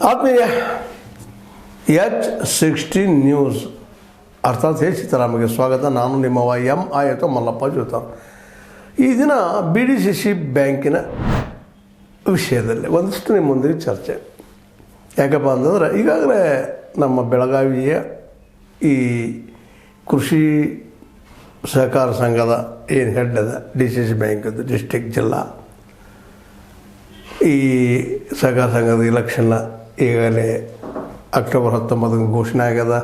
ಆತ್ಮೀಯ H16 news ಅರ್ಥಾತ್ ಹೇ ಸೀತಾರಾಮಗೆ ಸ್ವಾಗತ. ನಾನು ನಿಮ್ಮವ MI ಅಥವಾ ಮಲ್ಲಪ್ಪ ಜೋತಾರ್. ಈ ದಿನ BDCC ಬ್ಯಾಂಕಿನ ವಿಷಯದಲ್ಲಿ ಒಂದಷ್ಟು ನಿಮ್ಮ ಮುಂದೆ ಚರ್ಚೆ. ಯಾಕಪ್ಪ ಅಂತಂದ್ರೆ ಈಗಾಗಲೇ ನಮ್ಮ ಬೆಳಗಾವಿಯ ಈ ಕೃಷಿ ಸಹಕಾರ ಸಂಘದ ಏನು ಹೆಡ್ ಅದ DCC ಬ್ಯಾಂಕದ್ದು ಡಿಸ್ಟ್ರಿಕ್ಟ್ ಜಿಲ್ಲಾ ಈ ಸಹಕಾರ ಸಂಘದ ಇಲೆಕ್ಷನ್ನ ಈಗಾಗಲೇ ಅಕ್ಟೋಬರ್ 19 ಘೋಷಣೆ ಆಗ್ಯದ.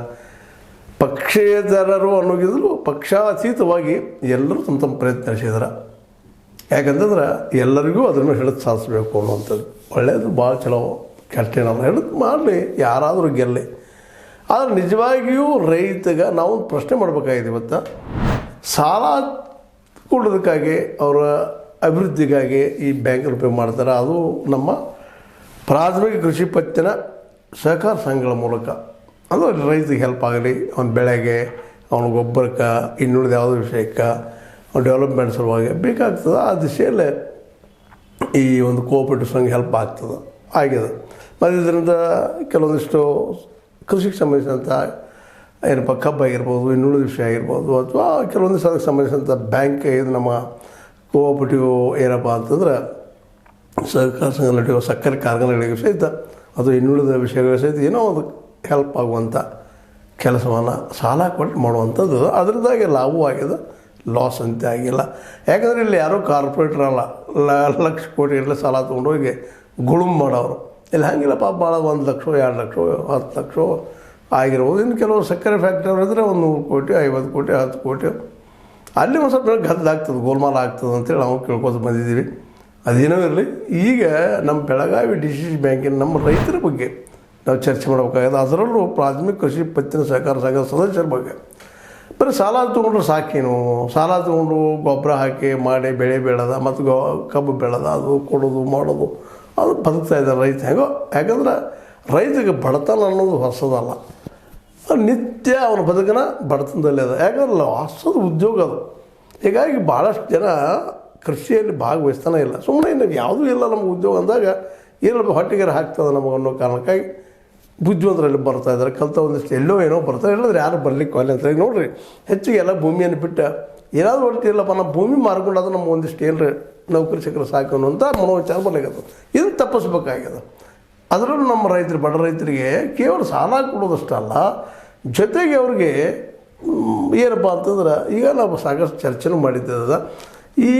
ಪಕ್ಷೇತರರು ಅನ್ನೋಗಿದ್ರು ಪಕ್ಷಾತೀತವಾಗಿ ಎಲ್ಲರೂ ತಮ್ಮ ಪ್ರಯತ್ನ ನಡೆಸಿದಾರೆ. ಯಾಕಂತಂದ್ರೆ ಎಲ್ಲರಿಗೂ ಅದನ್ನು ಹಿಡಿದು ಸಾಧಿಸಬೇಕು ಅನ್ನುವಂಥದ್ದು ಒಳ್ಳೆಯದು, ಭಾಳ ಚಲೋ ಕೆಟ್ಟೇನಲ್ಲ, ಹಿಡಿದು ಮಾಡಲಿ, ಯಾರಾದರೂ ಗೆಲ್ಲಿ. ಆದರೆ ನಿಜವಾಗಿಯೂ ರೈತಗೆ ನಾವು ಪ್ರಶ್ನೆ ಮಾಡಬೇಕಾಗಿದೆ. ಇವತ್ತು ಸಾಲ ಕೊಡೋದಕ್ಕಾಗಿ ಅವರ ಅಭಿವೃದ್ಧಿಗಾಗಿ ಈ ಬ್ಯಾಂಕ್ ಉಪಯೋಗ ಮಾಡ್ತಾರೆ. ಅದು ನಮ್ಮ ಪ್ರಾಥಮಿಕ ಕೃಷಿ ಪತ್ತಿನ ಸಹಕಾರ ಸಂಘಗಳ ಮೂಲಕ. ಅದು ರೈತರಿಗೆ ಹೆಲ್ಪ್ ಆಗಲಿ, ಅವನ ಬೆಳೆಗೆ, ಅವನ ಗೊಬ್ಬರಕ್ಕೆ, ಇನ್ನುಳಿದ ಯಾವುದೋ ವಿಷಯಕ್ಕೆ, ಅವ್ನ ಡೆವಲಪ್ಮೆಂಟ್ ಸಲುವಾಗಿ ಬೇಕಾಗ್ತದೆ. ಆ ದಿಶೆಯಲ್ಲೇ ಈ ಒಂದು ಕೋಆಪರೇಟಿವ್ ಸಂಘ ಹೆಲ್ಪ್ ಆಗ್ತದೆ, ಆಗಿದೆ. ಮತ್ತು ಇದರಿಂದ ಕೆಲವೊಂದಿಷ್ಟು ಕೃಷಿಗೆ ಸಂಬಂಧಿಸಿದಂಥ ಏನಪ್ಪ ಕಬ್ಬು ಆಗಿರ್ಬೋದು, ಇನ್ನುಳಿದ ವಿಷಯ ಆಗಿರ್ಬೋದು, ಅಥವಾ ಕೆಲವೊಂದಿಷ್ಟು ಅದಕ್ಕೆ ಸಂಬಂಧಿಸಿದಂಥ ಬ್ಯಾಂಕ್ ಇದು ನಮ್ಮ ಕೋಆಪರೇಟಿವ್ ಏನಪ್ಪ ಅಂತಂದ್ರೆ ಸಹಕಾರ ಸಂಘ ನಡೆಯುವ ಸಕ್ಕರೆ ಕಾರ್ಖಾನೆಗಳಿಗೆ ಸಹಿತ ಅದು ಇನ್ನುಳಿದ ವಿಷಯಗಳ ಸಹಿತ ಏನೋ ಒಂದು ಹೆಲ್ಪ್ ಆಗುವಂಥ ಕೆಲಸವನ್ನು ಸಾಲ ಕೊಟ್ಟು ಮಾಡುವಂಥದ್ದು. ಅದರದ್ದಾಗೆ ಲಾಭವೂ ಆಗಿದೆ, ಲಾಸ್ ಅಂತ ಆಗಿಲ್ಲ. ಯಾಕಂದರೆ ಇಲ್ಲಿ ಯಾರೂ ಕಾರ್ಪೊರೇಟ್ರ್ ಅಲ್ಲ, ಲಕ್ಷ ಕೋಟಿ ಗಟ್ಟಲೆ ಸಾಲ ತೊಗೊಂಡೋಗಿ ಗುಳುಮ್ ಮಾಡೋರು. ಇಲ್ಲಿ ಹಾಗಿಲ್ಲ, ಪಾಪ ಭಾಳ 1 ಲಕ್ಷ 2 ಲಕ್ಷ 10 ಲಕ್ಷ ಆಗಿರ್ಬೋದು. ಇನ್ನು ಕೆಲವರು ಸಕ್ಕರೆ ಫ್ಯಾಕ್ಟ್ರಿ ಇದ್ದರೆ ಒಂದು 100 ಕೋಟಿ 50 ಕೋಟಿ 10 ಕೋಟಿ ಅಲ್ಲಿ ಒಂದು ಸ್ವಲ್ಪ ಗದ್ದಾಗ್ತದೆ, ಗೋಲ್ಮಾಲ ಆಗ್ತದೆ ಅಂತೇಳಿ ನಾವು ಕೇಳ್ಕೊತ ಬಂದಿದ್ದೀವಿ. ಅದೇನೋ ಇರಲಿ, ಈಗ ನಮ್ಮ ಬೆಳಗಾವಿ DCC ಬ್ಯಾಂಕಿನ ನಮ್ಮ ರೈತರ ಬಗ್ಗೆ ನಾವು ಚರ್ಚೆ ಮಾಡಬೇಕಾಗಿದೆ. ಅದರಲ್ಲೂ ಪ್ರಾಥಮಿಕ ಕೃಷಿ ಪತ್ತಿನ ಸಹಕಾರ ಸಂಘದ ಸದಸ್ಯರ ಬಗ್ಗೆ. ಬರೀ ಸಾಲ ತೊಗೊಂಡ್ರೆ ಸಾಕೇನು, ಸಾಲ ತೊಗೊಂಡು ಗೊಬ್ಬರ ಹಾಕಿ ಮಾಡಿ ಬೆಳೆ ಬೆಳೆದ ಮತ್ತು ಕಬ್ಬು ಬೆಳೆದ ಅದು ಕೊಡೋದು ಮಾಡೋದು ಅದು ಬದುಕ್ತಾ ಇದ್ದಾರೆ ರೈತ ಹೆಂಗೋ. ಯಾಕಂದ್ರೆ ರೈತಗೆ ಬಡತನ ಅನ್ನೋದು ಹೊಸದಲ್ಲ, ನಿತ್ಯ ಅವನ ಬದುಕಿನ ಬಡತನದಲ್ಲೇ ಅದ. ಯಾಕಂದ್ರೆ ಹೊಸದು ಉದ್ಯೋಗ ಅದು. ಹೀಗಾಗಿ ಭಾಳಷ್ಟು ಜನ ಕೃಷಿಯಲ್ಲಿ ಭಾಗವಹಿಸ್ತಾನೆ ಇಲ್ಲ. ಸುಮ್ಮನೆ ಇನ್ನು ಯಾವುದೂ ಇಲ್ಲ ನಮ್ಗೆ ಉದ್ಯೋಗ ಅಂದಾಗ ಏನೋ ಹೊಟ್ಟೆಗೆ ಹಾಕ್ತದೆ ನಮಗೆ ಅನ್ನೋ ಕಾರಣಕ್ಕಾಗಿ ಬುದ್ಧಿವಂತರಲ್ಲಿ ಬರ್ತಾಯಿದ್ದಾರೆ. ಕಲಿತ ಒಂದಿಷ್ಟು ಎಲ್ಲೋ ಏನೋ ಬರ್ತಾರೆ, ಇಲ್ಲದ್ರೆ ಯಾರು ಬರಲಿಕ್ಕೆ ಒಳ್ಳೆ ಅಂತ. ಈಗ ನೋಡಿರಿ, ಹೆಚ್ಚಿಗೆ ಎಲ್ಲ ಭೂಮಿಯನ್ನು ಬಿಟ್ಟು ಏನಾದರೂ ಹೊರಟಿ ಇಲ್ಲಪ್ಪ ನಮ್ಮ ಭೂಮಿ ಮಾರ್ಕೊಂಡು ಅದು ನಮ್ಗೆ ಒಂದಿಷ್ಟು ಏನರ ನೌಕರಿ ಸಿಕ್ಕರೆ ಸಾಕು ಅನ್ನುವಂಥ ಮನೋವಿಚಾರ ಬರ್ಲಿಕ್ಕದು. ಇದನ್ನು ತಪ್ಪಿಸ್ಬೇಕಾಗ್ಯದ. ಅದರಲ್ಲೂ ನಮ್ಮ ರೈತರು, ಬಡ ರೈತರಿಗೆ ಕೇವಲ ಸಾಲ ಕೊಡೋದಷ್ಟಲ್ಲ, ಜೊತೆಗೆ ಅವ್ರಿಗೆ ಏನಪ್ಪ ಅಂತಂದ್ರೆ ಈಗ ನಾವು ಸಾಕಷ್ಟು ಚರ್ಚೆನೂ ಮಾಡಿದ್ದದ. ಈ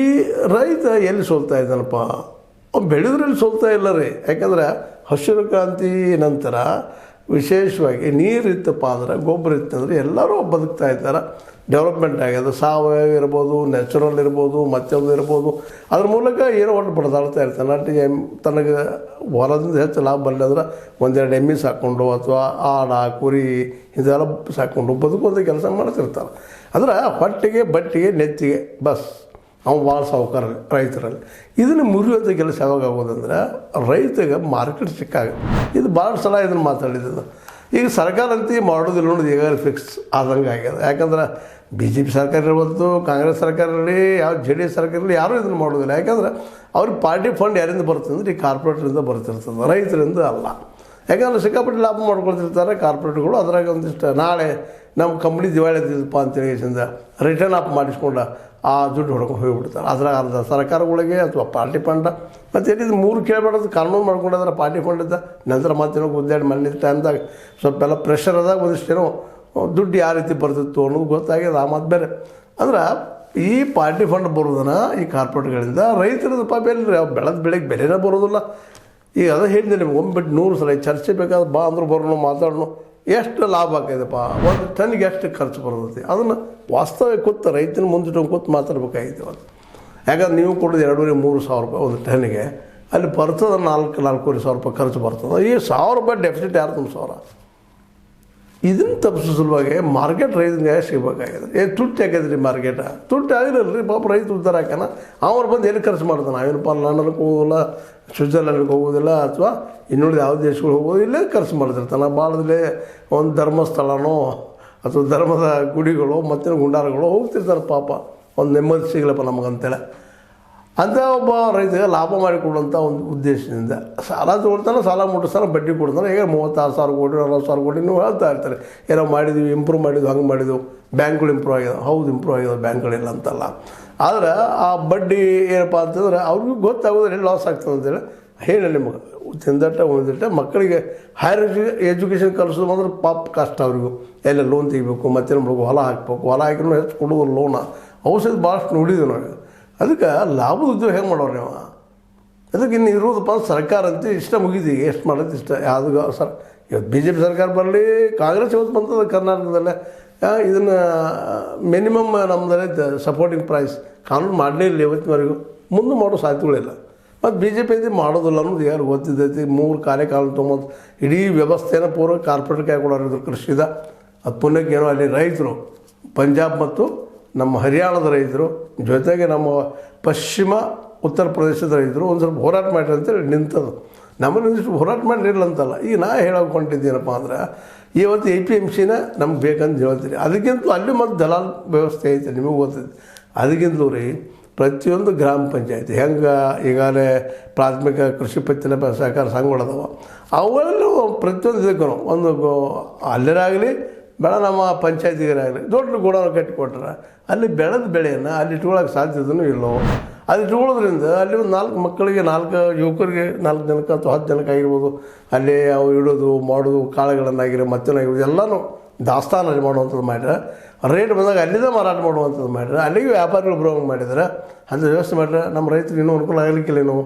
ರೈತ ಎಲ್ಲಿ ಸೋಲ್ತಾ ಇದ್ದಾನಪ್ಪ, ಅವ್ನು ಬೆಳೆದ್ರಲ್ಲಿ ಸೋಲ್ತಾ ಇಲ್ಲ ರೀ. ಯಾಕಂದ್ರೆ ಹಸಿರು ಕ್ರಾಂತಿ ನಂತರ ವಿಶೇಷವಾಗಿ ನೀರು ಇತ್ತಪ್ಪ ಅಂದ್ರೆ, ಗೊಬ್ಬರ ಇತ್ತಂದ್ರೆ ಎಲ್ಲರೂ ಬದುಕ್ತಾ ಇದ್ದಾರೆ, ಡೆವಲಪ್ಮೆಂಟ್ ಆಗ್ಯದ. ಸಾವಯವ ಇರ್ಬೋದು, ನ್ಯಾಚುರಲ್ ಇರ್ಬೋದು, ಮತ್ತೊಂದು ಇರ್ಬೋದು, ಅದ್ರ ಮೂಲಕ ಏನೋ ಒಟ್ಟು ಬಡದಾಡ್ತಾ ಇರ್ತಾನೆ. ಅಟ್ಟಿಗೆ ತನಗೆ ಹೊಲದಿಂದ ಹೆಚ್ಚು ಲಾಭ ಬರಲಿ ಅಂದ್ರೆ 1-2 ಎಮ್ಮೆ ಸಾಕ್ಕೊಂಡು ಅಥವಾ ಆಡ ಕುರಿ ಇದೆಲ್ಲ ಸಾಕ್ಕೊಂಡು ಬದುಕುವಂಥ ಕೆಲಸ ಮಾಡ್ತಿರ್ತಾರೆ. ಅಂದ್ರೆ ಹೊಟ್ಟೆಗೆ ಬಟ್ಟೆಗೆ ನೆತ್ತಿಗೆ ಬಸ್ ಅವ್ನು ಭಾಳ ಸಾಹುಕಾರ ರೈತರಲ್ಲಿ. ಇದನ್ನು ಮುರಿಯುವಂಥ ಕೆಲಸ ಯಾವಾಗ ಆಗೋದಂದ್ರೆ ರೈತಗೆ ಮಾರ್ಕೆಟ್ ಸಿಕ್ಕಾಗ. ಇದು ಭಾಳ ಸಲ ಇದನ್ನು ಮಾತಾಡಿದ್ದು. ಈಗ ಸರ್ಕಾರ ಅಂತ ಮಾಡೋದಿಲ್ಲ ನೋಡಿ, ಈಗಾಗಲೇ ಫಿಕ್ಸ್ ಆದಂಗೆ ಆಗ್ಯದ. ಯಾಕಂದ್ರೆ BJP ಸರ್ಕಾರ ಇರ್ಬೋದು, ಕಾಂಗ್ರೆಸ್ ಸರ್ಕಾರ ಇರಲಿ, ಯಾವ JDS ಸರ್ಕಾರ ಇರಲಿ, ಯಾರೂ ಇದನ್ನು ಮಾಡೋದಿಲ್ಲ. ಯಾಕಂದ್ರೆ ಅವ್ರಿಗೆ ಪಾರ್ಟಿ ಫಂಡ್ ಯಾರಿಂದ ಬರ್ತದೆ ಅಂದರೆ ಈ ಕಾರ್ಪೊರೇಟ್ರಿಂದ ಬರ್ತಿರ್ತದೆ, ರೈತರಿಂದ ಅಲ್ಲ. ಯಾಕಂದ್ರೆ ಸಿಕ್ಕಾಪಟ್ಟೆ ಲಾಭ ಮಾಡ್ಕೊಳ್ತಿರ್ತಾರೆ ಕಾರ್ಪೊರೇಟ್ಗಳು. ಅದ್ರಾಗ ಒಂದಿಷ್ಟು ನಾಳೆ ನಮ್ಮ ಕಂಪ್ನಿ ದಿವಾಳಿ ಆಗ್ತಿದ್ದಪ್ಪ ಅಂತೇಳಿ ರಿಟರ್ನ್ ಅಪ್ ಮಾಡಿಸ್ಕೊಂಡು ಆ ದುಡ್ಡು ಹೊಡ್ಕೊಂಡು ಹೋಗಿಬಿಡ್ತಾರೆ. ಅದ್ರಾಗ ಅರ್ಧ ಸರ್ಕಾರಗಳಿಗೆ ಅಥವಾ ಪಾರ್ಟಿ ಫಂಡ ಮತ್ತು ಏನಿದು 3 ಕೇಳಬೇಡೋದು ಕಾನೂನು ಮಾಡ್ಕೊಂಡ್ರೆ ಪಾರ್ಟಿ ಫಂಡಿದ್ದ ನಂತರ ಮತ್ತೇನೋ ಗುದ್ದಾಡಿ ಮನೆ ಟೈಮ್ದಾಗ ಸ್ವಲ್ಪ ಎಲ್ಲ ಪ್ರೆಷರ್ ಅದಾಗ ಒಂದಿಷ್ಟೇನೋ ದುಡ್ಡು ಯಾವ ರೀತಿ ಬರ್ತಿತ್ತು ಅನ್ನೋದು ಗೊತ್ತಾಗ್ಯದ. ಆ ಮಾತು ಬೇರೆ. ಅಂದ್ರೆ ಈ ಪಾರ್ಟಿ ಫಂಡ್ ಬರೋದನ್ನ ಈ ಕಾರ್ಪೊರೇಟ್ಗಳಿಂದ ರೈತರದ ಪಾಪ ಎಲ್ಲಿ ಬೆಳೆದ ಬೆಳೆಗೆ ಬೆಲೆನೇ ಬರೋದಿಲ್ಲ. ಈಗ ಅದು ಹೇಳಿದೆ ನಿಮ್ಗೆ, ಒಮ್ಮೆಬಿಟ್ಟು 100 ಸಲ ಚರ್ಚೆ ಬೇಕಾದ್ರೆ ಬಾ ಅಂದ್ರೆ ಬರೋಣ, ಮಾತಾಡೋಣ, ಎಷ್ಟು ಲಾಭ ಆಗ್ತದಪ್ಪ, 1 ಟನ್ನಿಗೆ ಎಷ್ಟು ಖರ್ಚು ಬರ್ತೈತಿ, ಅದನ್ನು ವಾಸ್ತವ ಕೂತು ರೈತನ ಮುಂದಿಟ್ಟು ಕೂತು ಮಾತಾಡ್ಬೇಕಾಗಿತ್ತು ಅದು. ಯಾಕಂದ್ರೆ ನೀವು ಕೊಡೋದು 2,000-3,000 ರೂಪಾಯಿ 1 ಟನ್ನಿಗೆ, ಅಲ್ಲಿ ಬರ್ತದೆ 4,000-4,500 ರೂಪಾಯಿ ಖರ್ಚು ಬರ್ತದೆ. ಈ 1,000 ರೂಪಾಯಿ ಡೆಫಿಸಿಟ್ ಯಾರು ತುಂಬಿಸೋರ? ಇದನ್ನು ತಪ್ಪಿಸೋ ಸಲುವಾಗಿ ಮಾರ್ಕೆಟ್ ರೈತನಿಗೆ ಸಿಗಬೇಕಾಗಿದೆ. ತುಟ್ಟಿ ಹಾಕಿದ್ರಿ ಮಾರ್ಕೆಟ, ತುಟ್ಟಿ ಆಗಿರಲ್ಲ ರೀ, ಪಾಪ ರೈತ ಉದ್ದಾರ ಹಾಕೋಣ. ಅವ್ರು ಬಂದು ಎಲ್ಲಿ ಖರ್ಚು ಮಾಡ್ತಾನೆ? ಅವೇನಪ್ಪ ಲಂಡನ್ಗೆ ಹೋಗೋದಿಲ್ಲ, ಸ್ವಿಟ್ಜರ್ಲ್ಯಾಂಡ್ಗೆ ಹೋಗೋದಿಲ್ಲ, ಅಥವಾ ಇನ್ನುಳಿದ ಯಾವ ದೇಶಗಳು ಹೋಗೋದು, ಇಲ್ಲೇ ಖರ್ಚು ಮಾಡ್ತಿರ್ತಾನೆ. ಭಾಳದಲ್ಲೇ ಒಂದು ಧರ್ಮಸ್ಥಳನೋ ಅಥವಾ ಧರ್ಮದ ಗುಡಿಗಳು ಮತ್ತಿನ ಗುಂಡಾರಗಳು ಹೋಗ್ತಿರ್ತಾರೆ. ಪಾಪ ಒಂದು ನೆಮ್ಮದಿ ಸಿಗಲಪ್ಪ ನಮಗಂತೇಳಿ. ಅಂತ ಒಬ್ಬ ರೈತಗೆ ಲಾಭ ಮಾಡಿಕೊಡುವಂಥ ಒಂದು ಉದ್ದೇಶದಿಂದ ಸಾಲ ತೊಗೊಳ್ತಾನೆ, ಸಾಲ ಮುಟ್ಟಿಸ್ತಾನೆ, ಬಡ್ಡಿ ಕೊಡ್ತಾನೆ. ಈಗ 36,000 ಕೋಟಿ 40,000 ಕೋಟಿ ನೀವು ಹೇಳ್ತಾ ಇರ್ತಾರೆ, ಏನೋ ಮಾಡಿದ್ವಿ, ಇಂಪ್ರೂವ್ ಮಾಡಿದ್ವಿ, ಹಂಗೆ ಮಾಡಿದ್ವು, ಬ್ಯಾಂಕ್ಗಳು ಇಂಪ್ರೂವ್ ಆಗ್ಯಾವ. ಹೌದು, ಇಂಪ್ರೂವ್ ಆಗ್ಯಾವ, ಬ್ಯಾಂಕ್ಗಳಿಲ್ಲ ಅಂತಲ್ಲ. ಆದರೆ ಆ ಬಡ್ಡಿ ಏನಪ್ಪ ಅಂತಂದ್ರೆ ಅವ್ರಿಗೂ ಗೊತ್ತಾಗೋದ್ರೆ ಲಾಸ್ ಆಗ್ತದೆ ಅಂತೇಳಿ ಹೇಳಿ ನಿಮಗೆ ತಿಂದಟ್ಟ ಉಳಿದಿಟ್ಟ ಮಕ್ಕಳಿಗೆ ಹೈಯರ್ ಎಜುಕೇಷನ್ ಕಲಿಸೋದು ಅಂದ್ರೆ ಪಾಪ ಕಷ್ಟ ಅವ್ರಿಗೂ. ಎಲ್ಲ ಲೋನ್ ತೆಗಿಬೇಕು, ಮತ್ತೆ ನಮ್ಗೆ ಹೊಲ ಹಾಕ್ಬೇಕು, ಹೊಲ ಹಾಕಿನೂ ಹೆಚ್ಚು ಕೊಡೋದು ಲೋನ, ಔಷಧಿ ಭಾಳಷ್ಟು ನೋಡಿದ್ವಿ ನಾವು. ಅದಕ್ಕೆ ಲಾಭದ ಉದ್ಯೋಗ ಹೆಂಗೆ ಮಾಡೋರು ನೀವು? ಅದಕ್ಕೆ ಇನ್ನು ಇರೋದಪ್ಪ ಸರ್ಕಾರ ಅಂತ ಇಷ್ಟ ಮುಗಿದು ಎಷ್ಟು ಮಾಡೋದು ಇಷ್ಟ ಯಾವುದು ಇವತ್ತು BJP ಸರ್ಕಾರ ಬರಲಿ, ಕಾಂಗ್ರೆಸ್ ಇವತ್ತು ಬಂತದ ಕರ್ನಾಟಕದಲ್ಲೇ. ಇದನ್ನು ಮಿನಿಮಮ್ ನಮ್ಮದಲ್ಲೇ ಸಪೋರ್ಟಿಂಗ್ ಪ್ರೈಸ್ ಕಾನೂನು ಮಾಡಲೇ ಇಲ್ಲ ಇವತ್ತಿನವರೆಗೂ, ಮುಂದೆ ಮಾಡೋ ಸಾಧ್ಯತೆಗಳಿಲ್ಲ. ಮತ್ತು BJP ಮಾಡೋದಿಲ್ಲ ಅನ್ನೋದು ಯಾರು ಗೊತ್ತಿದ್ದೈತಿ. 3 ಕಾರ್ಯಕಾಲ ತೊಗೊಂಡು ಇಡೀ ವ್ಯವಸ್ಥೆನ ಪೂರ್ವ ಕಾರ್ಪೊರೇಟ್ ಕೈ ಕೊಡೋರು ಕೃಷಿದ. ಅದು ಪುಣ್ಯಕ್ಕೆ ಏನೋ ಅಲ್ಲಿ ರೈತರು ಪಂಜಾಬ್ ಮತ್ತು ನಮ್ಮ ಹರಿಯಾಣದ ರೈತರು ಜೊತೆಗೆ ನಮ್ಮ ಪಶ್ಚಿಮ ಉತ್ತರ ಪ್ರದೇಶದ ರೈತರು ಒಂದು ಸ್ವಲ್ಪ ಹೋರಾಟ ಮಾಡಿರಿ ಅಂತೇಳಿ ನಿಂತದು. ನಮ್ಮನ್ನು ಒಂದಿಷ್ಟು ಹೋರಾಟ ಮಾಡಿರಲಿಲ್ಲ ಅಂತಲ್ಲ. ಈಗ ನಾ ಹೇಳೋಕೊಂಡಿದ್ದೀನಪ್ಪ ಅಂದ್ರೆ ಇವತ್ತು APMCನ ನಮ್ಗೆ ಬೇಕಂತ ಹೇಳ್ತೀರಿ. ಅದಕ್ಕಿಂತಲೂ ಅಲ್ಲಿ ಮತ್ತು ದಲಾಲ್ ವ್ಯವಸ್ಥೆ ಐತೆ, ನಿಮಗೆ ಗೊತ್ತೈತೆ. ಅದಕ್ಕಿಂತಲೂ ರೀ ಪ್ರತಿಯೊಂದು ಗ್ರಾಮ ಪಂಚಾಯತಿ ಹೆಂಗೆ ಈಗಾಗಲೇ ಪ್ರಾಥಮಿಕ ಕೃಷಿ ಪತ್ತಿನ ಸಹಕಾರ ಸಂಘಗಳದಾವ, ಅವುಗಳಲ್ಲೂ ಪ್ರತಿಯೊಂದು ಇದಕ್ಕೂ ಒಂದು ಅಲ್ಲರಾಗಲಿ ಬೇಡ ನಮ್ಮ ಪಂಚಾಯತಿಗರಾಗಲಿ ದೊಡ್ಡ ಗೋಡಾನ ಕಟ್ಟಿಕೊಟ್ರೆ ಅಲ್ಲಿ ಬೆಳೆದ ಬೆಳೆಯನ್ನು ಅಲ್ಲಿ ಇಟ್ಕೊಳ್ಳೋಕೆ ಸಾಧ್ಯತೆಯೂ ಇಲ್ಲೋ. ಅದು ಇಟ್ಕೊಳ್ಳೋದ್ರಿಂದ ಅಲ್ಲಿ ಒಂದು 4 ಮಕ್ಕಳಿಗೆ 4 ಯುವಕರಿಗೆ 4 ಜನಕ್ಕೆ ಅಥವಾ 10 ಜನಕ್ಕೆ ಆಗಿರ್ಬೋದು, ಅಲ್ಲಿ ಅವು ಇಡೋದು ಮಾಡೋದು ಕಾಳುಗಳನ್ನಾಗಿರೋ ಮತ್ತೇನಾಗಿರ್ಬೋದು ಎಲ್ಲನೂ ದಾಸ್ತಾನಲ್ಲಿ ಮಾಡುವಂಥದ್ದು ಮಾಡಿದ್ರೆ, ರೇಟ್ ಬಂದಾಗ ಅಲ್ಲಿಂದ ಮಾರಾಟ ಮಾಡುವಂಥದ್ದು ಮಾಡಿದ್ರೆ, ಅಲ್ಲಿಗೆ ವ್ಯಾಪಾರಿಗಳು ಬರೋಂಗೆ ಮಾಡಿದರೆ, ಅಂಥ ವ್ಯವಸ್ಥೆ ಮಾಡಿದ್ರೆ ನಮ್ಮ ರೈತರಿಗೆ ಇನ್ನೂ ಅನುಕೂಲ ಆಗಲಿಕ್ಕಿಲ್ಲೇನು?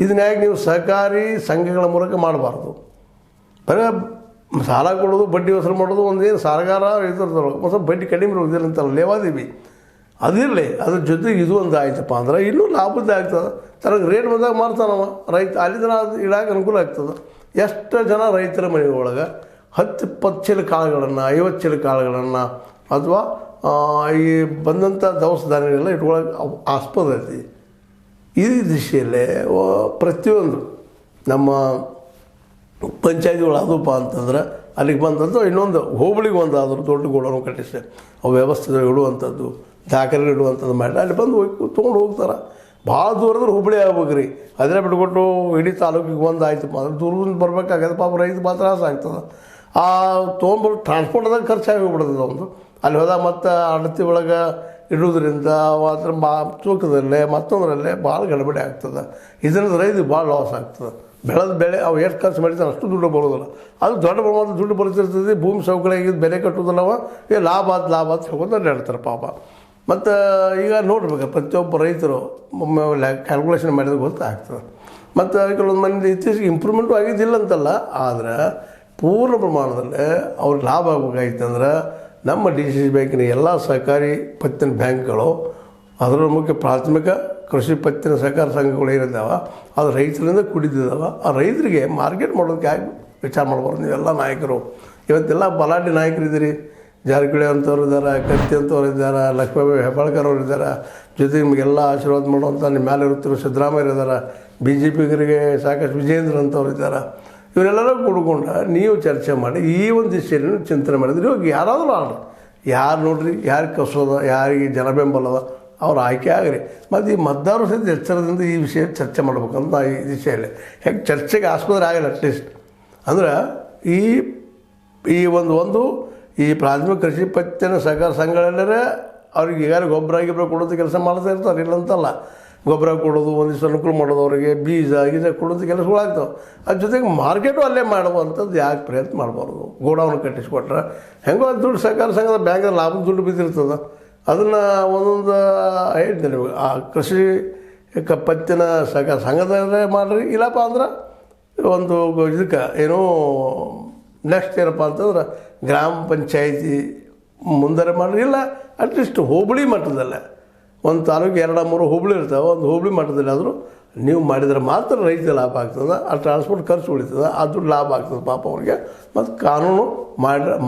ಇದನ್ನ ಯಾಕೆ ನೀವು ಸಹಕಾರಿ ಸಂಘಗಳ ಮೂಲಕ ಮಾಡಬಾರ್ದು? ಬರೀ ಸಾಲ ಕೊಡೋದು, ಬಡ್ಡಿ ವಸೂಲು ಮಾಡೋದು ಒಂದೇನು ಸರ್ಕಾರ ರೈತರದೊಳಗೆ ಒಂದು ಸ್ವಲ್ಪ ಬಡ್ಡಿ ಕಡಿಮೆ ಇರೋದಿಲ್ಲ ಅಂತಲ್ಲ, ಲೇವಾದೇವಿ ಅದಿರಲಿ. ಅದ್ರ ಜೊತೆಗೆ ಇದು ಒಂದು ಆಯ್ತಪ್ಪ ಅಂದ್ರೆ ಇನ್ನೂ ಲಾಭದ ಆಗ್ತದೆ. ತನಗೆ ರೇಟ್ ಬಂದಾಗ ಮಾರ್ತಾನವ ರೈತ, ಅಲ್ಲಿಂದ ಅದು ಇಡಕ್ಕೆ ಅನುಕೂಲ ಆಗ್ತದೆ. ಎಷ್ಟು ಜನ ರೈತರ ಮನೆಯೊಳಗೆ 10-20 ಚೀಲ ಕಾಳುಗಳನ್ನು 50 ಚೀಲ ಕಾಳುಗಳನ್ನು ಅಥವಾ ಈ ಬಂದಂಥ ದವಸ ಧಾನ್ಯಗಳೆಲ್ಲ ಇಟ್ಕೊಳ್ಳೋಕೆ ಆಸ್ಪದ ಐತಿ. ಈ ದಿಶೆಯಲ್ಲೇ ಪ್ರತಿಯೊಂದು ನಮ್ಮ ಪಂಚಾಯತಿಗಳು ಆದಪ್ಪ ಅಂತಂದ್ರೆ ಅಲ್ಲಿಗೆ ಬಂದಂಥ ಇನ್ನೊಂದು ಹೋಬಳಿಗೆ ಒಂದಾದರೂ ದೊಡ್ಡ ಗೋಡನ್ನು ಕಟ್ಟಿಸಿ ಅವು ವ್ಯವಸ್ಥೆ ಇಡುವಂಥದ್ದು, ದಾಖಲೆ ಇಡುವಂಥದ್ದು ಮಾಡಿ ಅಲ್ಲಿ ಬಂದು ತೊಗೊಂಡು ಹೋಗ್ತಾರೆ. ಭಾಳ ದೂರದ್ರೆ ಹುಬ್ಬಳ್ಳಿ ಆಗ್ಬೇಕು ರೀ, ಅದನ್ನೇ ಬಿಟ್ಕೊಟ್ಟು ಇಡೀ ತಾಲೂಕಿಗೆ ಒಂದು ಆಯ್ತಪ್ಪ ಅಂದ್ರೆ ದೂರದಿಂದ ಬರ್ಬೇಕಾಗತ್ತೆ. ಪಾಪ ರೈತ ಮಾತ್ರ ತ್ರಾಸ ಆಗ್ತದೆ. ಆ ತೊಗೊಂಬರೋ ಟ್ರಾನ್ಸ್ಪೋರ್ಟ್ದಾಗ ಖರ್ಚಾಗಿ ಹೋಗ್ಬಿಡ್ತದೆ ಒಂದು. ಅಲ್ಲಿ ಹೋದಾಗ ಮತ್ತು ಅಡತಿ ಒಳಗೆ ಇಡೋದ್ರಿಂದ ಮಾತ್ರ ತೂಕದಲ್ಲೇ ಮತ್ತೊಂದರಲ್ಲೇ ಭಾಳ ಗಡಬಡಿ ಆಗ್ತದೆ. ಇದರಿಂದ ರೈತ ಭಾಳ ಲಾಸ್ ಆಗ್ತದೆ. ಬೆಳೆದ ಬೆಳೆ ಅವು ಎಷ್ಟು ಖರ್ಚು ಮಾಡಿದ್ರೆ ಅಷ್ಟು ದುಡ್ಡು ಬರೋದಿಲ್ಲ. ಅದು ದೊಡ್ಡ ಪ್ರಮಾಣದ ದುಡ್ಡು ಬರ್ತಿರ್ತದೆ. ಭೂಮಿ ಸೌಕರ್ಯ ಬೆಲೆ ಕಟ್ಟೋದಿಲ್ಲವ ಲಾಭ ಅಂತ ಹೇಳ್ಕೊಂಡು ಅಡ್ಡಾಡ್ತಾರೆ ಪಾಪ. ಮತ್ತು ಈಗ ನೋಡ್ಬೇಕು ಪ್ರತಿಯೊಬ್ಬ ರೈತರು ಕ್ಯಾಲ್ಕುಲೇಷನ್ ಮಾಡಿದ್ರೆ ಗೊತ್ತಾಗ್ತದೆ. ಮತ್ತು ಕೆಲವೊಂದು ಮಂದಿ ಇತ್ತೀಚೆಗೆ ಇಂಪ್ರೂವ್ಮೆಂಟು ಆಗಿದ್ದಿಲ್ಲ ಅಂತಲ್ಲ, ಆದರೆ ಪೂರ್ಣ ಪ್ರಮಾಣದಲ್ಲೇ ಅವ್ರಿಗೆ ಲಾಭ ಆಗ್ಬೇಕಾಯ್ತಂದ್ರೆ ನಮ್ಮ DCC ಬ್ಯಾಂಕಿನ ಎಲ್ಲ ಸಹಕಾರಿ ಪತ್ತಿನ ಬ್ಯಾಂಕ್ಗಳು, ಅದರ ಮುಖ್ಯ ಪ್ರಾಥಮಿಕ ಕೃಷಿ ಪತ್ತಿನ ಸಹಕಾರ ಸಂಘಗಳು ಏನಿದ್ದಾವೆ ಅದು ರೈತರಿಂದ ಕುಡಿದಿದ್ದಾವೆ. ಆ ರೈತರಿಗೆ ಮಾರ್ಕೆಟ್ ಮಾಡೋದಕ್ಕೆ ಯಾಕೆ ವಿಚಾರ ಮಾಡ್ಬಾರ್ದು? ನೀವೆಲ್ಲ ನಾಯಕರು ಇವತ್ತೆಲ್ಲ ಬಲಾಢ್ಯ ನಾಯಕರಿದ್ದೀರಿ. ಜಾರಕಿಹೊಳಿ ಅಂತವ್ರು ಇದ್ದಾರೆ, ಕತ್ತಿ ಅಂತವ್ರು ಇದ್ದಾರೆ, ಲಕ್ಷ್ಮೀಬಾಯಿ ಹೆಬ್ಬಾಳ್ಕರ್ ಅವರು ಇದ್ದಾರೆ, ಜೊತೆಗೆ ನಿಮಗೆಲ್ಲ ಆಶೀರ್ವಾದ ಮಾಡುವಂಥ ನಿಮ್ಮ ಮೇಲೆ ಇರುತ್ತಿರೋ ಸಿದ್ದರಾಮಯ್ಯ ಇದ್ದಾರೆ, BJPಗರಿಗೆ ಸಾಕಷ್ಟು ವಿಜೇಂದ್ರ ಅಂತವ್ರು ಇದ್ದಾರೆ. ಇವರೆಲ್ಲರೂ ಕೂಡ್ಕೊಂಡು ನೀವು ಚರ್ಚೆ ಮಾಡಿ ಈ ಒಂದು ದಿಶೆಯಲ್ಲಿ ಚಿಂತನೆ ಮಾಡಿದ್ರೆ ಇವಾಗ ಯಾರಾದರೂ ಆಡ್ರಿ, ಯಾರು ನೋಡ್ರಿ, ಯಾರಿಗೆ ಕಸೋದ, ಯಾರಿಗೆ ಜನ ಬೆಂಬಲದ ಅವ್ರು ಆಯ್ಕೆ ಆಗ್ರಿ. ಮತ್ತು ಈ ಮತದಾರರು ಸಹಿತ ಎಚ್ಚರದಿಂದ ಈ ವಿಷಯ ಚರ್ಚೆ ಮಾಡ್ಬೇಕಂತ ಈ ದಿಶೆಯಲ್ಲಿ ಹೇಗೆ ಚರ್ಚೆಗೆ ಆಸ್ಪತ್ರೆ ಆಗಿಲ್ಲ. ಅಟ್ಲೀಸ್ಟ್ ಅಂದ್ರೆ ಈ ಒಂದು ಈ ಪ್ರಾಥಮಿಕ ಕೃಷಿ ಪತ್ತಿನ ಸಹಕಾರ ಸಂಘಗಳಲ್ಲೇ ಅವ್ರಿಗೆ ಈಗಾಗಲೇ ಗೊಬ್ಬರ ಕೊಡೋದು ಕೆಲಸ ಮಾಡ್ತಾ ಇರ್ತಾರೆ, ಇಲ್ಲ ಅಂತಲ್ಲ. ಗೊಬ್ಬರ ಕೊಡೋದು, ಒಂದಿಷ್ಟು ಅನುಕೂಲ ಮಾಡೋದು, ಅವರಿಗೆ ಬೀಜ ಕೊಡೋದು ಕೆಲಸಗಳು ಆಗ್ತವೆ. ಅದ್ರ ಜೊತೆಗೆ ಮಾರ್ಕೆಟು ಅಲ್ಲೇ ಮಾಡುವಂಥದ್ದು ಯಾಕೆ ಪ್ರಯತ್ನ ಮಾಡಬಾರ್ದು? ಗೋಡೌನ್ ಕಟ್ಟಿಸ್ಕೊಟ್ರೆ ಹೆಂಗೋ ಅದು ದುಡ್ಡು ಸಹಕಾರ ಸಂಘದ ಬ್ಯಾಂಕಲ್ಲಿ ಲಾಭದ ದುಡ್ಡು ಬಿದ್ದಿರ್ತದೆ. ಅದನ್ನು ಒಂದೊಂದು ಹೇಳ್ತೀನಿ ನಿಮಗೆ, ಆ ಕೃಷಿ ಪತ್ತಿನ ಸಹಕಾರ ಸಂಘದಲ್ಲೇ ಮಾಡಿರಿ. ಇಲ್ಲಪ್ಪ ಅಂದ್ರೆ ಒಂದು ಇದಕ್ಕೆ ಏನೋ ನೆಕ್ಸ್ಟ್ ಏನಪ್ಪ ಅಂತಂದ್ರೆ ಗ್ರಾಮ ಪಂಚಾಯಿತಿ ಮುಂದರೆ ಮಾಡಿರಿ. ಇಲ್ಲ ಅಟ್ಲೀಸ್ಟ್ ಹೋಬಳಿ ಮಟ್ಟದಲ್ಲೇ ಒಂದು ತಾಲೂಕು 2-3 ಹೋಬಳಿ ಇರ್ತಾವೆ, ಒಂದು ಹೋಬಳಿ ಮಟ್ಟದಲ್ಲಿ ಆದರೂ ನೀವು ಮಾಡಿದರೆ ಮಾತ್ರ ರೈತ ಲಾಭ ಆಗ್ತದೆ. ಆ ಟ್ರಾನ್ಸ್ಪೋರ್ಟ್ ಖರ್ಚು ಉಳಿತದೆ, ಅದು ಲಾಭ ಆಗ್ತದೆ ಪಾಪ ಅವ್ರಿಗೆ. ಮತ್ತು ಕಾನೂನು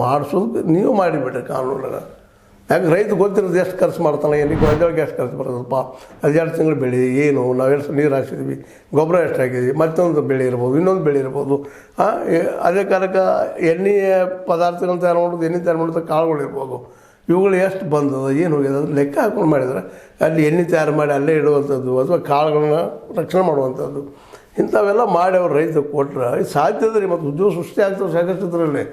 ಮಾಡಿಸೋದು ನೀವು ಮಾಡಿಬಿಟ್ರಿ ಕಾನೂನನ್ನು. ಯಾಕೆ ರೈತ ಗೊತ್ತಿರೋದು ಎಷ್ಟು ಖರ್ಚು ಮಾಡ್ತಾನೆ, ಏನಕ್ಕೆ ಗೊಂಜಾಳಕ್ಕೆ ಎಷ್ಟು ಖರ್ಚು ಬರೋದಪ್ಪ, ಅದು 2 ತಿಂಗಳು ಬೆಳೆ ಏನು, ನಾವೆಷ್ಟು ನೀರು ಹಾಕಿದ್ವಿ, ಗೊಬ್ಬರ ಎಷ್ಟು ಹಾಕಿದ್ವಿ, ಮತ್ತೊಂದು ಬೆಳೆ ಇರ್ಬೋದು, ಇನ್ನೊಂದು ಬೆಳೆ ಇರ್ಬೋದು. ಅದೇ ಕಾಲಕ್ಕೆ ಎಣ್ಣೆ ಪದಾರ್ಥಗಳನ್ನ ತಯಾರು ಮಾಡೋದು, ಎಣ್ಣೆ ತಯಾರು ಮಾಡೋದು ಕಾಳುಗಳು ಇರ್ಬೋದು. ಇವುಗಳು ಎಷ್ಟು ಬಂದದ ಏನು ಹೋಗ್ಯದ ಅದು ಲೆಕ್ಕ ಹಾಕೊಂಡು ಮಾಡಿದ್ರೆ ಅಲ್ಲಿ ಎಣ್ಣೆ ತಯಾರು ಮಾಡಿ ಅಲ್ಲೇ ಇಡುವಂಥದ್ದು ಅಥವಾ ಕಾಳುಗಳನ್ನ ರಕ್ಷಣೆ ಮಾಡುವಂಥದ್ದು ಇಂಥವೆಲ್ಲ ಮಾಡಿ ಅವ್ರು ರೈತ ಕೊಟ್ಟರೆ ಸಾಧ್ಯ ಅದ ರೀ. ಮತ್ತು ಉದ್ಯೋಗ ಸೃಷ್ಟಿ ಆಗ್ತದೆ ಸಾಕಷ್ಟು ಇದರಲ್ಲಿ.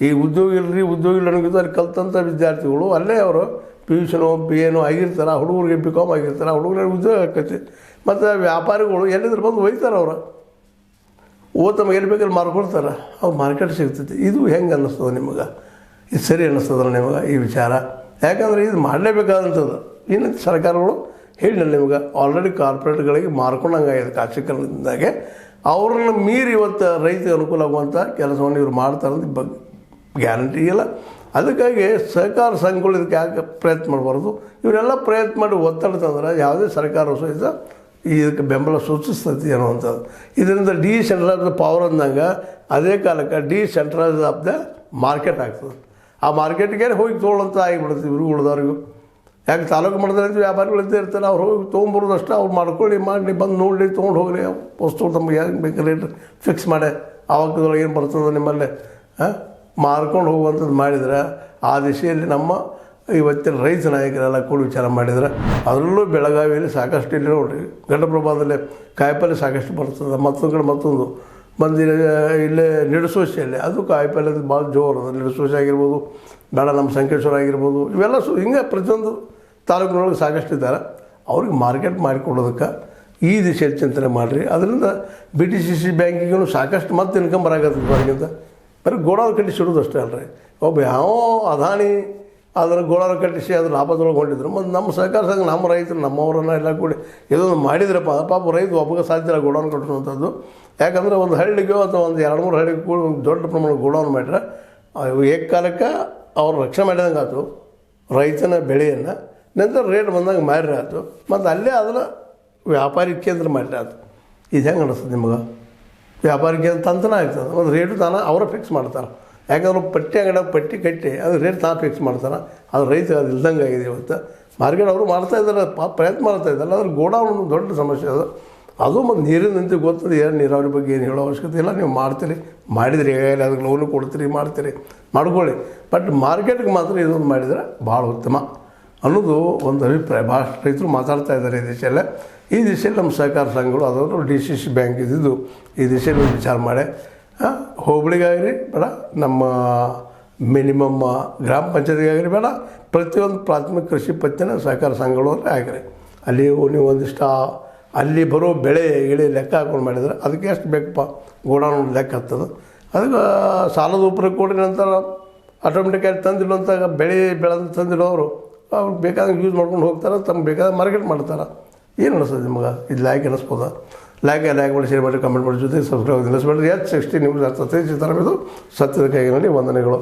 ಈ ಉದ್ಯೋಗ ಇಲ್ಲರಿ ಉದ್ಯೋಗ ಇಲ್ಲ ಅನ್ನೋದು ಅಲ್ಲಿ ಕಲ್ತಂಥ ವಿದ್ಯಾರ್ಥಿಗಳು ಅಲ್ಲೇ ಅವರು PUCನೋ BAನೋ ಆಗಿರ್ತಾರೆ, ಹುಡುಗರಿಗೆ BCom ಆಗಿರ್ತಾರೆ, ಹುಡುಗರಿಗೆ ಉದ್ಯೋಗ ಆಕೈತಿ. ಮತ್ತು ವ್ಯಾಪಾರಿಗಳು ಎಲ್ಲಿದ್ರು ಬಂದು ಒಯ್ತಾರೆ ಅವರು ತಮಗೆ ಎಲ್ಲಿ ಬೇಕಾದ್ರೆ ಮಾರ್ಕೊಳ್ತಾರೆ, ಅವ್ರು ಮಾರ್ಕೆಟ್ ಸಿಗ್ತೈತಿ. ಇದು ಹೆಂಗೆ ಅನ್ನಿಸ್ತದೆ ನಿಮಗೆ? ಇದು ಸರಿ ಅನ್ನಿಸ್ತದಲ್ಲ ನಿಮಗೆ ಈ ವಿಚಾರ? ಯಾಕಂದರೆ ಇದು ಮಾಡಲೇಬೇಕಾದಂಥದ್ದು. ಇನ್ನು ಸರ್ಕಾರಗಳು ಹೇಳಿಲ್ಲ ನಿಮಗೆ, ಆಲ್ರೆಡಿ ಕಾರ್ಪೊರೇಟ್ಗಳಿಗೆ ಮಾರ್ಕೊಂಡಂಗಾಗಿದೆ ಖಾಸಗೀಕರಣದಿಂದಾಗೆ. ಅವ್ರನ್ನ ಮೀರಿ ಇವತ್ತು ರೈತರಿಗೆ ಅನುಕೂಲ ಆಗುವಂಥ ಕೆಲಸವನ್ನು ಇವ್ರು ಮಾಡ್ತಾರಂತ ಬಗ್ಗೆ ಗ್ಯಾರಂಟಿ ಇಲ್ಲ. ಅದಕ್ಕಾಗಿ ಸಹಕಾರ ಸಂಘಗಳು ಇದಕ್ಕೆ ಯಾಕೆ ಪ್ರಯತ್ನ ಮಾಡಬಾರ್ದು? ಇವರೆಲ್ಲ ಪ್ರಯತ್ನ ಮಾಡಿ ಒತ್ತಡ ತಂದ್ರೆ ಯಾವುದೇ ಸರ್ಕಾರ ಸಹಿತ ಇದಕ್ಕೆ ಬೆಂಬಲ ಸೂಚಿಸ್ತೈತಿ ಅನ್ನುವಂಥದ್ದು. ಇದರಿಂದ ಡಿಸೆಂಟ್ರಲೈಸ್ ಪವರ್ ಅಂದಾಗ ಅದೇ ಕಾಲಕ್ಕೆ ಡಿಸೆಂಟ್ರಲೈಸ್ ಆಫ್ ದ ಮಾರ್ಕೆಟ್ ಆಗ್ತದೆ. ಆ ಮಾರ್ಕೆಟ್ಗೆ ಹೋಗಿ ತೊಗೊಳ್ಳೋಂಥ ಆಗಿಬಿಡುತ್ತೆ ಇವ್ರಿಗೆ ಉಳಿದವ್ರಿಗೂ. ಯಾಕೆ ತಾಲೂಕು ಮಟ್ಟದಲ್ಲಿ ವ್ಯಾಪಾರಿಗಳು ಇದ್ದೇ ಇರ್ತಾರೆ, ಅವ್ರು ಹೋಗಿ ತೊಗೊಂಬರೋದಷ್ಟು ಅವ್ರು ಮಾಡ್ಕೊಳ್ಳಿ, ಮಾಡಿ ಬಂದು ನೋಡಲಿ, ತೊಗೊಂಡು ಹೋಗಲಿ, ವಸ್ತು ತಮಗೆ ಹೆಂಗೆ ಬೇಕು ರೇಟ್ ಫಿಕ್ಸ್ ಮಾಡಿ ಆವಾಗದೊಳಗೆ ಏನು ಬರ್ತದೆ ನಿಮ್ಮಲ್ಲೇ ಮಾರ್ಕೊಂಡು ಹೋಗುವಂಥದ್ದು ಮಾಡಿದ್ರೆ ಆ ದಿಶೆಯಲ್ಲಿ ನಮ್ಮ ಇವತ್ತಿನ ರೈತ ನಾಯಕರೆಲ್ಲ ಕೂಡ ವಿಚಾರ ಮಾಡಿದ್ರೆ, ಅದರಲ್ಲೂ ಬೆಳಗಾವಿಯಲ್ಲಿ ಸಾಕಷ್ಟು ಇಲ್ಲಿ ನೋಡಿರಿ, ಘಟಪ್ರಭಾದಲ್ಲಿ ಕಾಯಿಪಲ್ಲೆ ಸಾಕಷ್ಟು ಬರ್ತದೆ. ಮತ್ತೊಂದು ಕಡೆ ಮತ್ತೊಂದು ಮಂದಿರ ಇಲ್ಲೇ ನಿಡಸೋಶಿಯಲ್ಲಿ ಅದು ಕಾಯಿಪಲ್ಲೆ ಭಾಳ ಜೋರು ಅದ. ನಿಡಸೋಶಿ ಆಗಿರ್ಬೋದು, ಬೇಡ ನಮ್ಮ ಸಂಕೇಶ್ವರ ಆಗಿರ್ಬೋದು, ಇವೆಲ್ಲ ಹಿಂಗೆ ಪ್ರತಿಯೊಂದು ತಾಲೂಕಿನೊಳಗೆ ಸಾಕಷ್ಟು ಇದ್ದಾರೆ. ಅವ್ರಿಗೆ ಮಾರ್ಕೆಟ್ ಮಾಡಿಕೊಡೋದಕ್ಕೆ ಈ ದಿಶೆಯಲ್ಲಿ ಚಿಂತನೆ ಮಾಡಿರಿ. ಅದರಿಂದ BTCC ಬ್ಯಾಂಕಿಗೂ ಸಾಕಷ್ಟು ಮತ್ತೆ ಇನ್ಕಮ್ ಬರಾಕತ್ತದ ಹೊರಗಿಂತ. ಬರೀ ಗೋಡಾರು ಕಟ್ಟಿಸಿಡೋದು ಅಷ್ಟೇ ಅಲ್ರಿ. ಒಬ್ಬ ಯಾವ ಅದಾನಿ ಅದನ್ನು ಗೋಡಾರು ಕಟ್ಟಿಸಿ ಅದ್ರ ಲಾಭದೊಳಗೆ ಹೊಂಟಿದ್ರು. ಮತ್ತು ನಮ್ಮ ಸಹಕಾರ ಸಂಘ ನಮ್ಮ ರೈತರು ನಮ್ಮವರನ್ನ ಎಲ್ಲ ಕೂಡಿ ಇದೊಂದು ಮಾಡಿದ್ರಪ್ಪ, ಪಾಪ ರೈತ ಒಬ್ಬಗೆ ಸಾಧ್ಯ ಇಲ್ಲ ಗೋಡಾನ್ ಕಟ್ಟಿಸುವಂಥದ್ದು. ಯಾಕಂದರೆ ಒಂದು ಹಳ್ಳಿಗೆ ಅಥವಾ ಒಂದು 2-3 ಹಳ್ಳಿಗೆ ಕೂಡ ದೊಡ್ಡ ಪ್ರಮಾಣದ ಗೋಡಾನ್ ಮಾಡಿದ್ರೆ ಏಕಕಾಲಕ್ಕೆ ಅವ್ರು ರಕ್ಷಣೆ ಮಾಡಿದಂಗೆ ಆಯ್ತು ರೈತನ ಬೆಳೆಯನ್ನು. ನಂತರ ರೇಟ್ ಬಂದಾಗ ಮಾರಿ ಆಯ್ತು, ಮತ್ತು ಅಲ್ಲೇ ಅದನ್ನು ವ್ಯಾಪಾರಿ ಕೇಂದ್ರ ಮಾಡಿರಿ ಆಯ್ತು. ಇದು ಹೆಂಗೆ ಅನಿಸ್ತದೆ ನಿಮಗೆ? ವ್ಯಾಪಾರಿ ಕೇಂದ್ರ ತಂತನ ಆಗ್ತದೆ. ಒಂದು ರೇಟು ತಾನ ಅವರೇ ಫಿಕ್ಸ್ ಮಾಡ್ತಾರೆ. ಯಾಕಂದ್ರೆ ಪಟ್ಟಿ ಅಂಗಡಿ ಪಟ್ಟಿ ಕಟ್ಟಿ ಅದು ರೇಟ್ ತಾನು ಫಿಕ್ಸ್ ಮಾಡ್ತಾರೆ. ಅದು ರೈತ ಅದು ಇಲ್ದಂಗೆ ಆಗಿದೆ ಇವತ್ತು. ಮಾರ್ಕೆಟ್ ಅವರು ಮಾಡ್ತಾಯಿದ್ದಾರೆ, ಪ್ರಯತ್ನ ಮಾಡ್ತಾಯಿದ್ದಾರೆ. ಅದ್ರ ಗೋಡಾನ್ ಒಂದು ದೊಡ್ಡ ಸಮಸ್ಯೆ ಅದು ಮತ್ತು ನೀರಿನಂತೆ ಗೊತ್ತದೆ. ಏನು ನೀರಾವರಿ ಬಗ್ಗೆ ಏನು ಹೇಳೋ ಅವಶ್ಯಕತೆ ಇಲ್ಲ. ನೀವು ಮಾಡ್ತೀರಿ, ಮಾಡಿದ್ರಿ, ಹೇಳಿ ಅದಕ್ಕೆ ಲೋನು ಕೊಡ್ತೀರಿ, ಮಾಡ್ತೀರಿ, ಮಾಡ್ಕೊಳ್ಳಿ. ಬಟ್ ಮಾರ್ಕೆಟ್ಗೆ ಮಾತ್ರ ಇದೊಂದು ಮಾಡಿದರೆ ಭಾಳ ಉತ್ತಮ ಅನ್ನೋದು ಒಂದು ಅಭಿಪ್ರಾಯ. ಭಾಳಷ್ಟು ರೈತರು ಮಾತಾಡ್ತಾ ಇದ್ದಾರೆ ಈ ದಿಶೆಯಲ್ಲೇ. ಈ ದಿಶೆಯಲ್ಲಿ ನಮ್ಮ ಸಹಕಾರ ಸಂಘಗಳು ಅದನ್ನು DCC ಬ್ಯಾಂಕ್ ಇದ್ದಿದ್ದು ಈ ದಿಶೆಯಲ್ಲಿ ವಿಚಾರ ಮಾಡಿ ಹೋಬಳಿಗಾಗಿರಿ ಬೇಡ, ನಮ್ಮ ಮಿನಿಮಮ್ ಗ್ರಾಮ ಪಂಚಾಯತಿಗಾಗಿರಿ ಬೇಡ, ಪ್ರತಿಯೊಂದು ಪ್ರಾಥಮಿಕ ಕೃಷಿ ಪತ್ತಿನ ಸಹಕಾರ ಸಂಘಗಳು ಆಗಿರಿ. ಅಲ್ಲಿ ನೀವು ಒಂದಿಷ್ಟು ಅಲ್ಲಿ ಬರೋ ಬೆಳೆ ಲೆಕ್ಕ ಹಾಕೊಂಡು ಮಾಡಿದ್ರೆ ಅದಕ್ಕೆ ಎಷ್ಟು ಬೇಕಪ್ಪ ಗೋಡಾನ್ ಲೆಕ್ಕ ಹತ್ತದ. ಅದಕ್ಕೆ ಸಾಲದ ಉಪರ ಕೊಡಿ ನಂತರ ಆಟೋಮೆಟಿಕಾಗಿ ತಂದಿಡುವಂಥ ಬೆಳೆ ತಂದಿಡೋರು ಅವ್ರು ಬೇಕಾದಂಗೆ ಯೂಸ್ ಮಾಡ್ಕೊಂಡು ಹೋಗ್ತಾರೆ, ತಮ್ಗೆ ಬೇಕಾದ ಮಾರ್ಕೆಟ್ ಮಾಡ್ತಾರೆ. ಏನು ಅನಿಸ್ತದೆ ನಿಮಗೆ? ಇದು ಲೈಕ್ ಅನ್ನಿಸ್ಬೋದಾ? ಲೈಕ್ ಮಾಡಿ, ಶೇರ್ ಮಾಡಿ, ಕಮೆಂಟ್ ಮಾಡಿ, ಜೊತೆ ಸಬ್ಸ್ಕ್ರೈಬ್ ನಿಲ್ಲಿಸ್ಬೇಡ್ರಿ. H60 ನ್ಯೂಸ್ ಅರ್ಥ ಸತ್ಯದ ಕೈಗಿನಲ್ಲಿ ವಂದನೆಗಳು.